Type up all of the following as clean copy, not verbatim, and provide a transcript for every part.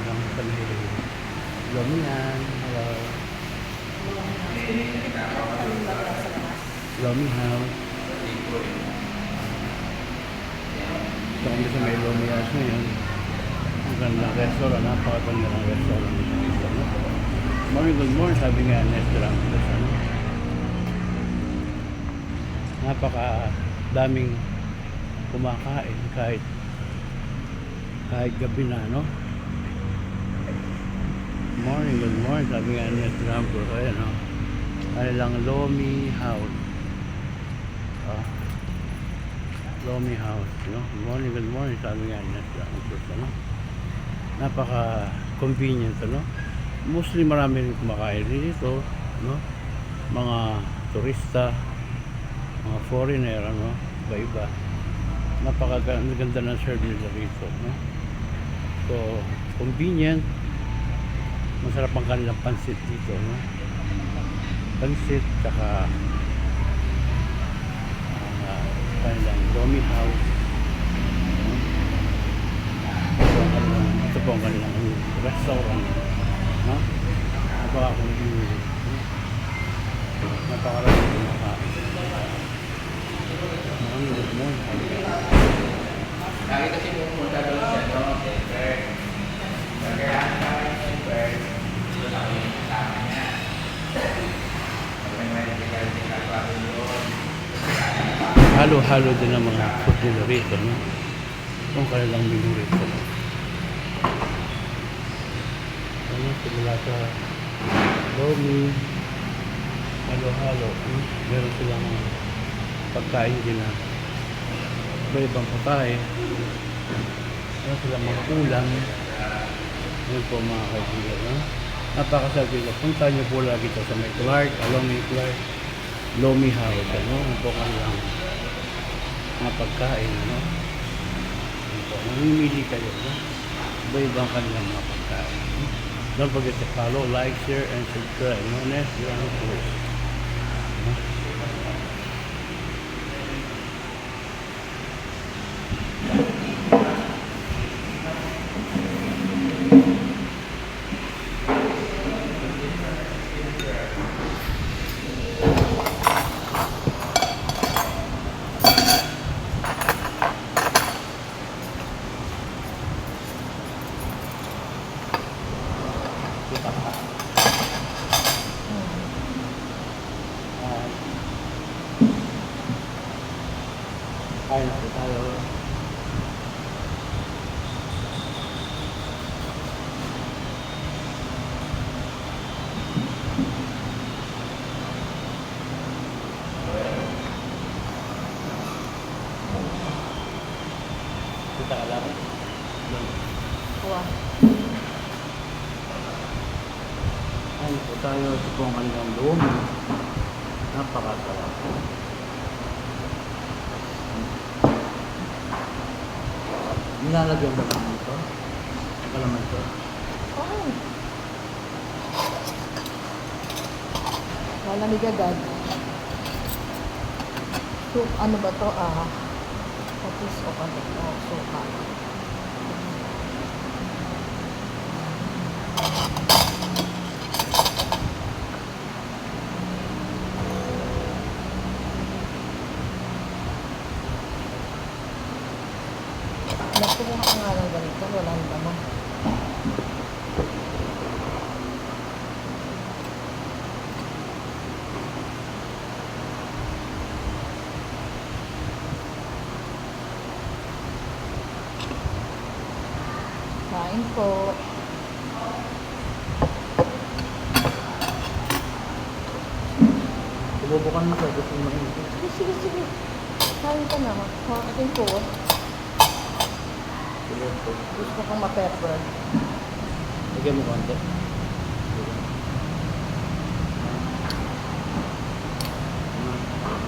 lang sa may Lomihan. Hello. Lomi House. Ito kami sa may Lomi House ngayon. Ang gandang restaurant. Napakaganda ng restaurant dito. No? Morning, good morning. Sabi nga, restaurant dito. Ano? Napaka daming kumakain kahit gabi na, no? Morning, good morning. Sabi nga niya, Trump, ayan, no? Ano lang, Lomi House. Lomi House, no? Morning, good morning. Sabi nga niya, Trump, ano? Napaka convenient, no? Mostly marami rin kumakain dito, no? Mga turista, mga foreigner, ano? Iba-iba. Napakaganda ng service nila rito, no? So, convenient. Masarap ang kanilang pansit dito, no? Pansit, tsaka kanilang Lomi House, no? Ito po ang kanilang restaurant, no? Napaka-convenient, no? Napakarami kumakain. Good morning. Lagi kasi pumunta doon siya, no? Siyempre. Kaya siyempre, ito na yung kasama niya. May medical pa rin doon. Halo-halo din ang mga food nila rito, no? Kung kanilang menu rito. Ano, simula sa Lomi, halo-halo, no? Meron silang pagkain din na iba-ibang pagkain. Meron silang mga ulam. Yun po mga kaibigan, no? Napakasarap nila. Punta nyo po lagi ito sa may Clark, along may Clark, Lomi House, ano? Yun po kanilang mga pagkain, ano? Yun po, mamimili kayo, no? Iba-ibang kanilang mga pagkain. Don't forget to follow, like, share, and subscribe. No? Next, you're on the course. No? Kain na tayo. Kita ka lang. Kuha. Kain po tayo. Ito po ang kanilang Lomi. Napakasarap. Nilalagyan ba naman ito? Kalaman ito? Oo. Malamig agad. So, ano ba to? Patis o patis o suka. Nagkumuha ka nga ng ganito. Wala naman. Kain po. Sububukan mo siya. Gusto mo rin ito. Sige. Kain ka na. Kain po. Gusto kong ma-pepper. Lagyan mo konti.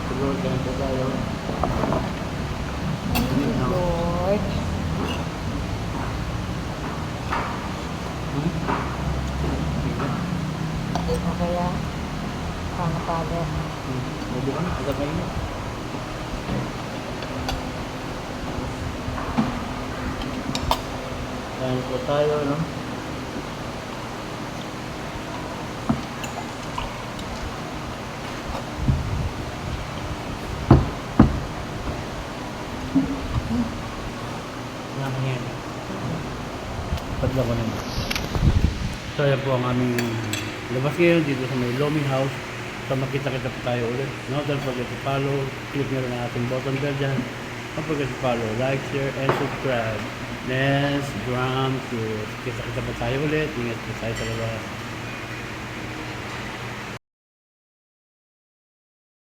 Siguro ganito tayo. Lord. O kaya, pangapalo. Subukan mo. Agad mainit. Kain po tayo, no? Wala ko naman. So yan po ang aming labas ngayon dito sa may Lomi House. So makita-kita po tayo ulit. No, don't forget to follow. Click nyo rin ang ating button bell dyan. Don't forget to follow, like, share, and subscribe. Let's drum to kita-kita po tayo ulit. Ingat po tayo sa labas.